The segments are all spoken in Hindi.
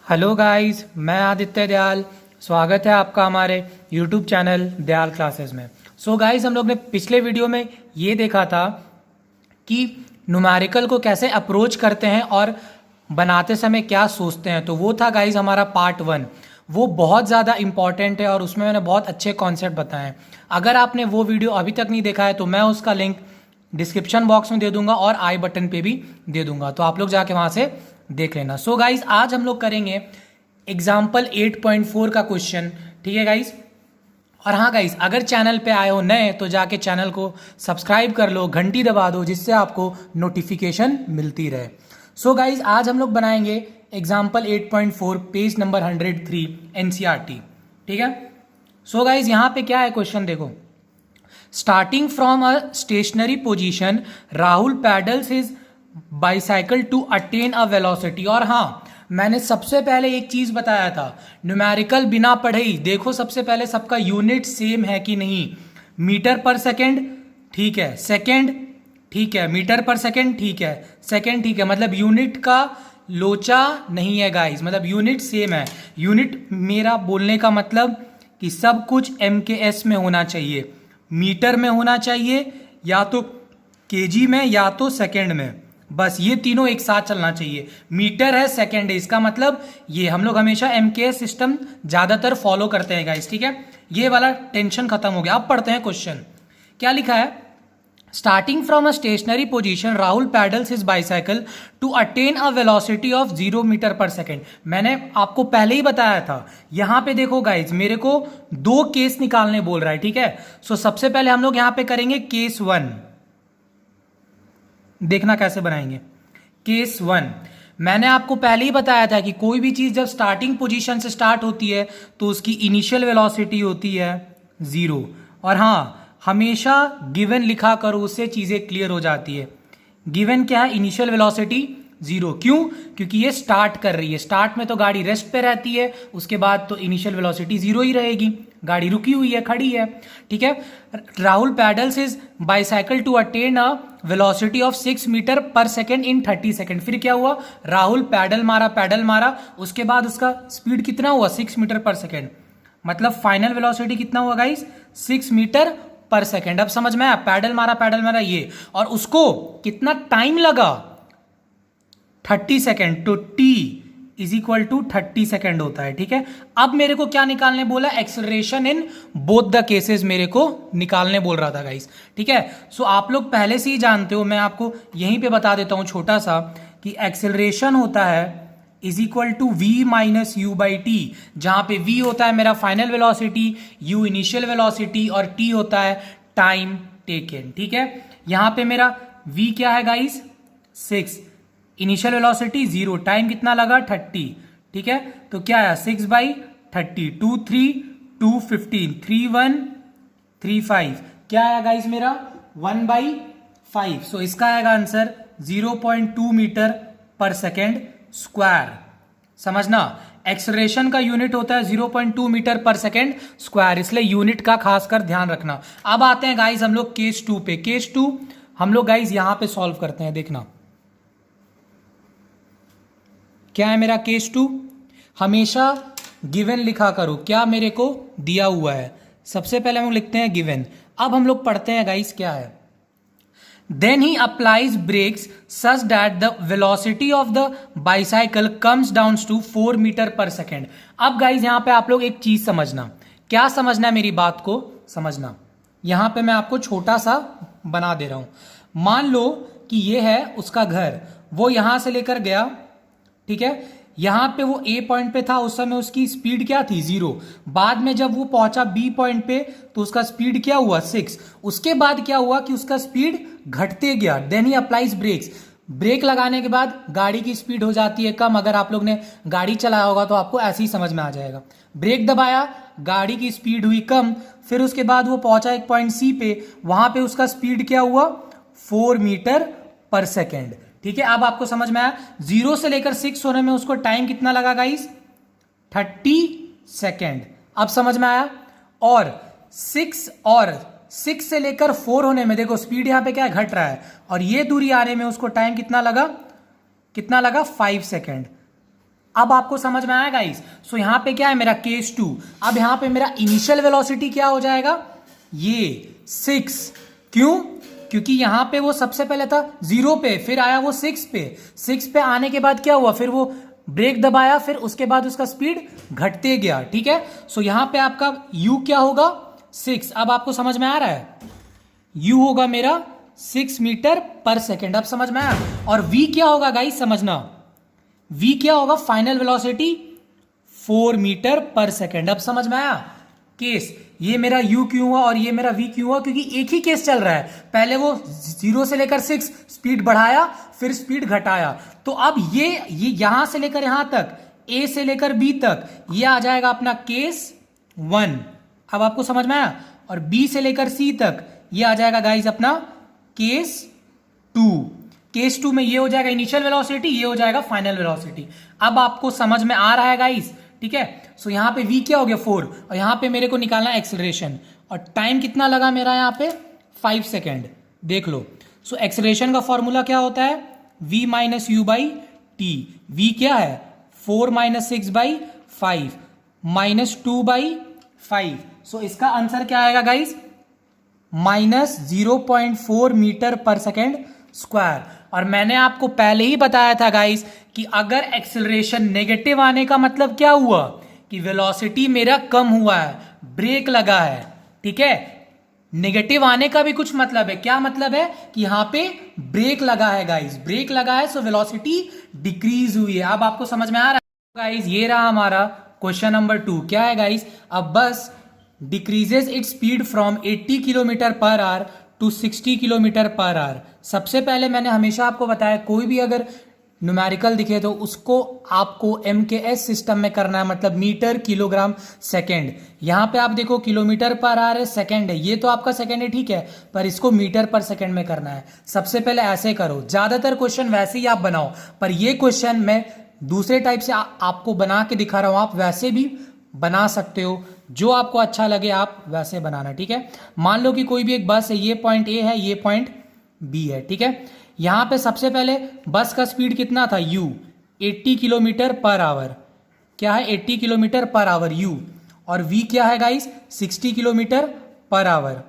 हेलो गाइस, मैं आदित्य दयाल। स्वागत है आपका हमारे यूट्यूब चैनल दयाल क्लासेस में। सो गाइस, हम लोग ने पिछले वीडियो में ये देखा था कि न्यूमेरिकल को कैसे अप्रोच करते हैं और बनाते समय क्या सोचते हैं। तो वो था गाइस हमारा पार्ट 1। वो बहुत ज़्यादा इंपॉर्टेंट है और उसमें मैंने बहुत अच्छे कॉन्सेप्ट बताए हैं। अगर आपने वो वीडियो अभी तक नहीं देखा है तो मैं उसका लिंक डिस्क्रिप्शन बॉक्स में दे दूंगा और आई बटन पे भी दे दूंगा, तो आप लोग जाके वहाँ से देख लेना। सो गाइस, आज हम लोग करेंगे एग्जाम्पल 8.4 का क्वेश्चन। ठीक है गाइस। और हाँ गाइस, अगर चैनल पे आए हो नए तो जाके चैनल को सब्सक्राइब कर लो, घंटी दबा दो जिससे आपको नोटिफिकेशन मिलती रहे। सो गाइस, आज हम लोग बनाएंगे एग्जाम्पल 8.4 पेज नंबर 103 एनसीईआरटी। ठीक है। सो गाइस, यहाँ पे क्या है क्वेश्चन देखो। Starting from a stationary position Rahul pedals his bicycle to attain a velocity. और हाँ, मैंने सबसे पहले एक चीज बताया था, न्यूमेरिकल बिना पढ़े ही देखो सबसे पहले सबका यूनिट सेम है कि नहीं। मीटर पर सेकंड ठीक है, सेकंड ठीक है, मीटर पर सेकंड ठीक है, सेकंड ठीक है, मतलब यूनिट का लोचा नहीं है गाइस, मतलब यूनिट सेम है। यूनिट मेरा बोलने का मतलब कि सब कुछ MKS में होना चाहिए, मीटर में होना चाहिए, या तो केजी में या तो सेकंड में, बस ये तीनों एक साथ चलना चाहिए। मीटर है, सेकंड है, इसका मतलब ये हम लोग हमेशा MKS सिस्टम ज्यादातर फॉलो करते हैं गाइस। ठीक है, ये वाला टेंशन खत्म हो गया। अब पढ़ते हैं क्वेश्चन। क्या लिखा है। Starting from a stationary position Rahul pedals his bicycle to attain a velocity of 0 metre per second. मैंने आपको पहले ही बताया था। यहां पे देखो गाइज, मेरे को दो केस निकालने बोल रहा है। ठीक है। सो सबसे पहले हम लोग यहां पे करेंगे केस 1। देखना कैसे बनाएंगे। केस 1 मैंने आपको पहले ही बताया था कि कोई भी चीज जब स्टार्टिंग पोजीशन से स्टार्ट होती है तो उसकी इनिशियल वेलोसिटी होती है 0। और हाँ, हमेशा गिवन लिखा करो, उससे चीजें क्लियर हो जाती है। गिवन क्या है, इनिशियल वेलोसिटी 0। क्यों? क्योंकि ये स्टार्ट कर रही है। स्टार्ट में तो गाड़ी रेस्ट पे रहती है, उसके बाद तो इनिशियल वेलोसिटी 0 ही रहेगी। गाड़ी रुकी हुई है, खड़ी है। ठीक है। Rahul pedals his bicycle to attain a velocity of 6 metre per second in 30 second. फिर क्या हुआ, राहुल पैडल मारा, उसके बाद उसका स्पीड कितना हुआ, 6 मीटर पर सेकेंड। मतलब फाइनल वेलोसिटी कितना हुआ गाइस, 6 मीटर पर सेकेंड। अब समझ में आया, पैडल मारा ये, और उसको कितना टाइम लगा, 30 सेकेंड। तो T is equal to 30 second होता है। ठीक है। अब मेरे को क्या निकालने बोला, acceleration in both the cases मेरे को निकालने बोल रहा था गाइस। ठीक है। सो आप लोग पहले से ही जानते हो, मैं आपको यहीं पे बता देता हूं छोटा सा, कि एक्सेलरेशन होता है is equal to V minus U by T, जहां पे V होता है मेरा final velocity, U initial velocity, और T होता है टाइम टेकन। ठीक है। यहां पे मेरा V क्या है गाइस, 6, इनिशियल वेलोसिटी 0, टाइम कितना लगा 30। ठीक है। तो क्या है, 6/30, 2 3 2 15, 3 1 3 5, क्या आया गाइस मेरा 1/5। सो इसका आएगा answer 0.2 metre per second square. समझना, एक्सेलरेशन का यूनिट होता है 0.2 मीटर पर सेकेंड स्क्वायर, इसलिए यूनिट का खासकर ध्यान रखना। अब आते हैं गाइस हम लोग केस 2 पे। केस 2 हम लोग गाइस यहां पे सॉल्व करते हैं। देखना क्या है मेरा केस 2। हमेशा गिवन लिखा करो, क्या मेरे को दिया हुआ है। सबसे पहले हम लिखते हैं गिवन। अब हम लोग पढ़ते हैं गाइस क्या है। Then he applies brakes such that the velocity of the bicycle comes down to 4 metre per second. अब गाइज यहां पे आप लोग एक चीज समझना। क्या समझना है, मेरी बात को समझना। यहां पे मैं आपको छोटा सा बना दे रहा हूं। मान लो कि ये है उसका घर, वो यहां से लेकर गया। ठीक है। यहां पे वो A पॉइंट पे था, उस समय उसकी स्पीड क्या थी 0। बाद में जब वो पहुंचा B पॉइंट पे तो उसका स्पीड क्या हुआ 6। उसके बाद क्या हुआ कि उसका स्पीड घटते गया। Then he applies brakes, brake लगाने के बाद गाड़ी की स्पीड हो जाती है कम। अगर आप लोग ने गाड़ी चलाया होगा तो आपको ऐसे ही समझ में आ जाएगा। ब्रेक दबाया, गाड़ी की स्पीड हुई कम, फिर उसके बाद वो पहुंचा एक पॉइंट C पे, वहां पे उसका स्पीड क्या हुआ 4 मीटर पर सेकेंड। ठीक है। अब आपको समझ में आया, 0 से लेकर 6 होने में उसको टाइम कितना लगा गाइस, 30 सेकेंड। अब समझ में आया। और 6 से लेकर 4 होने में देखो स्पीड यहां पे क्या घट रहा है, और ये दूरी आने में उसको टाइम कितना लगा 5 सेकेंड। अब आपको समझ में आया गाइस। सो यहां पे क्या है मेरा केस 2। अब यहां पे मेरा इनिशियल वेलोसिटी क्या हो जाएगा, ये 6। क्यों? क्योंकि यहां पे वो सबसे पहले था 0 पे, फिर आया वो 6 पे। 6 पे आने के बाद क्या हुआ, फिर वो ब्रेक दबाया, फिर उसके बाद उसका स्पीड घटते गया। ठीक है, सो यहां पे आपका u क्या होगा, 6। अब आपको समझ में आ रहा है, u होगा मेरा 6 मीटर पर सेकेंड। अब समझ में आया। और v क्या होगा गाइस, समझना, v क्या होगा, final velocity 4 metre per second. अब समझ में आया केस। ये मेरा u क्यों हुआ और ये मेरा v क्यों हुआ, क्योंकि एक ही केस चल रहा है। पहले वो 0 से लेकर 6 स्पीड बढ़ाया, फिर स्पीड घटाया। तो अब ये यहां से लेकर यहां तक, a से लेकर b तक, ये आ जाएगा अपना केस 1। अब आपको समझ में आया। और b से लेकर c तक ये आ जाएगा गाइस अपना केस 2। केस 2 में ये हो जाएगा इनिशियल वेलोसिटी, ये हो जाएगा फाइनल वेलोसिटी। अब आपको समझ में आ रहा है गाइस, ठीक है। सो यहां पे v क्या हो गया 4, और यहां पे मेरे को निकालना है एक्सेलरेशन। और टाइम कितना लगा मेरा यहां पे, 5 सेकेंड। देख लो। सो एक्सेलरेशन का फॉर्मूला क्या होता है, v minus U by T. v क्या है, 4 माइनस 6 बाई 5 माइनस 2 बाई 5। सो इसका आंसर क्या आएगा guys, minus 0.4 metre per second square. और मैंने आपको पहले ही बताया था गाइस कि अगर एक्सेलरेशन नेगेटिव आने का मतलब क्या हुआ, कि वेलोसिटी मेरा कम हुआ है, ब्रेक लगा है। ठीक है, नेगेटिव आने का भी कुछ मतलब है। क्या मतलब है, कि यहां पे ब्रेक लगा है गाइस, ब्रेक लगा है, सो वेलोसिटी डिक्रीज हुई है। अब आपको समझ में आ रहा है गाइस। ये रहा हमारा क्वेश्चन नंबर 2। क्या है गाइस, अब bus decreases its speed from 80 kilometre per hour to 60 kilometre per hour. सबसे पहले मैंने हमेशा आपको बताया, कोई भी अगर न्यूमेरिकल दिखे तो उसको आपको MKS सिस्टम में करना है, मतलब मीटर किलोग्राम सेकेंड। यहां पे आप देखो किलोमीटर पर आवर है, सेकेंड है, ये तो आपका सेकेंड है, ठीक है, पर इसको मीटर पर सेकेंड में करना है। सबसे पहले ऐसे करो, ज्यादातर क्वेश्चन वैसे ही आप बनाओ, पर ये क्वेश्चन मैं दूसरे टाइप से आपको बना के दिखा रहा हूं। आप वैसे भी बना सकते हो, जो आपको अच्छा लगे आप वैसे बनाना। ठीक है, मान लो कि कोई भी एक बस है, ये पॉइंट ए है, ये पॉइंट बी है। ठीक है, यहां पे सबसे पहले बस का स्पीड कितना था, u 80 किलोमीटर पर आवर। क्या है, 80 किलोमीटर पर आवर u। और v क्या है गाइस, 60 किलोमीटर पर आवर।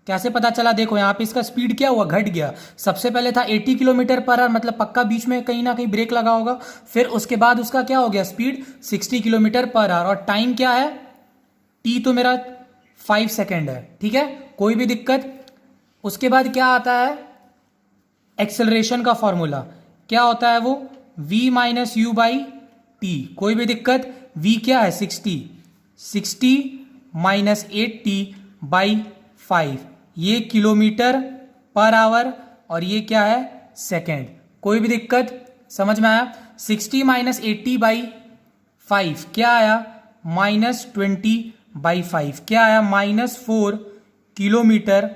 कैसे पता चला, देखो यहां पे इसका स्पीड क्या हुआ, घट गया। सबसे पहले था 80 किलोमीटर पर आवर, मतलब पक्का बीच में कहीं ना कहीं ब्रेक लगा होगा। फिर उसके बाद उसका क्या हो गया, स्पीड 60 किलोमीटर पर आवर। और टाइम क्या है, t तो मेरा 5 सेकेंड है। ठीक है, कोई भी दिक्कत। उसके बाद क्या आता है, एक्सेलरेशन का फॉर्मूला क्या होता है, वो v minus U by T. कोई भी दिक्कत। v क्या है, 60 माइनस 80 बाई 5, ये किलोमीटर पर आवर, और ये क्या है, सेकेंड। कोई भी दिक्कत, समझ में आया। 60 माइनस 80 बाई 5 क्या आया, माइनस 20 बाई 5 क्या आया, -4 किलोमीटर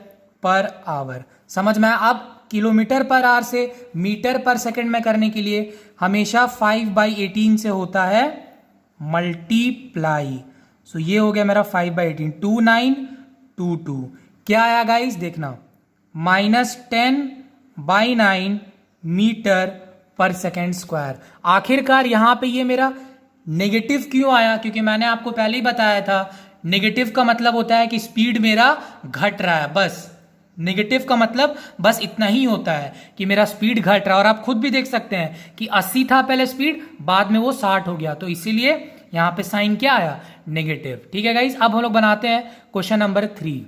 पर आवर। समझ में आया। अब किलोमीटर पर आवर से मीटर पर सेकंड में करने के लिए हमेशा 5/18 से होता है मल्टीप्लाई। सो ये हो गया मेरा 5/18, 2922। क्या आया गाइस, देखना, -10/9 मीटर पर सेकेंड स्क्वायर। आखिरकार यहां पे ये मेरा नेगेटिव क्यों आया, क्योंकि मैंने आपको पहले ही बताया था, नेगेटिव का मतलब होता है कि स्पीड मेरा घट रहा है। बस नेगेटिव का मतलब बस इतना ही होता है कि मेरा स्पीड घट रहा है। और आप खुद भी देख सकते हैं कि 80 था पहले स्पीड, बाद में वो 60 हो गया, तो इसीलिए यहां पे साइन क्या आया, नेगेटिव। ठीक है गाइज, अब हम लोग बनाते हैं क्वेश्चन नंबर 3।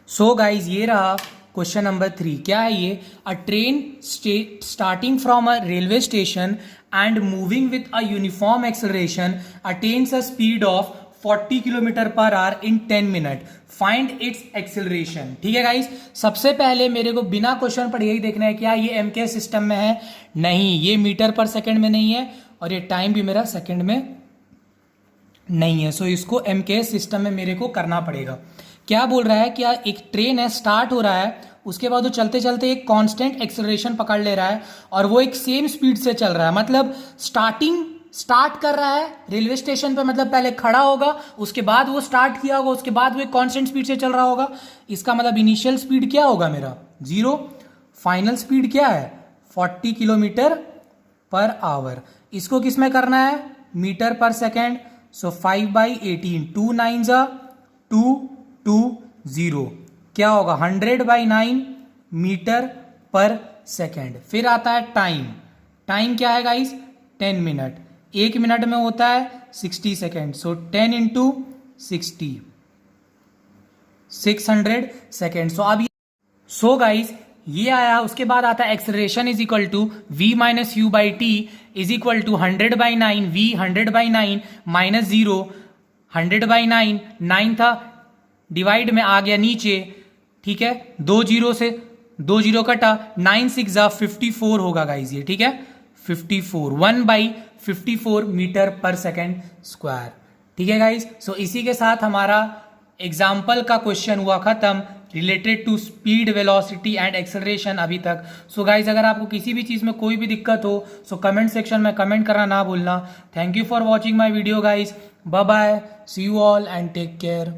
सो गाइज ये रहा क्वेश्चन नंबर 3। क्या है ये, अ train starting from a railway station and moving with a uniform acceleration attains a speed of 40 kilometre per our in 10 minute, find its acceleration. ठीक है गाइस, सबसे पहले मेरे को बिना क्वेश्चन पढ़े यही देखना है, क्या ये MKS सिस्टम में है, नहीं, ये मीटर पर सेकंड में नहीं है, और ये टाइम भी मेरा सेकंड में नहीं है। सो इसको MKS सिस्टम में मेरे को करना पड़ेगा। क्या बोल रहा है, क्या एक ट्रेन है, स्टार्ट हो रहा है, उसके बाद वो चलते चलते एक कांस्टेंट एक्सेलरेशन पकड़ ले रहा है, और वो एक सेम स्पीड से चल रहा है। मतलब स्टार्ट कर रहा है रेलवे स्टेशन पे, मतलब पहले खड़ा होगा, उसके बाद वो स्टार्ट किया होगा, उसके बाद वो एक कांस्टेंट स्पीड से चल रहा होगा। इसका मतलब इनिशियल स्पीड क्या होगा मेरा, 0। फाइनल स्पीड क्या है, 40 किलोमीटर पर आवर। इसको किस में करना है, मीटर पर सेकेंड। सो 5/18, 2 9 220, क्या होगा 100/9 मीटर पर सेकेंड। फिर आता है टाइम, टाइम क्या है गाइस 10 मिनट, 1 मिनट में होता है 60 second. So 10 × 60, 600 second. So guys ये आया। उसके बाद आता है acceleration is equal to v minus U by T is equal to 100/9, v 100/9 माइनस 0, 100/9, 9 था डिवाइड में आ गया नीचे, ठीक है, 2 जीरो से 2 जीरो कटा, 9 6 54 होगा गाइज ये, ठीक है, 54, 1/54 मीटर पर सेकेंड स्क्वायर, ठीक है गाइज। सो इसी के साथ हमारा एग्जाम्पल का क्वेश्चन हुआ खत्म related to speed, velocity and acceleration अभी तक। सो गाइज अगर आपको किसी भी चीज में कोई भी दिक्कत हो सो कमेंट सेक्शन में कमेंट करना ना भूलना। Thank you for watching my video guys, bye bye, see you all and take care.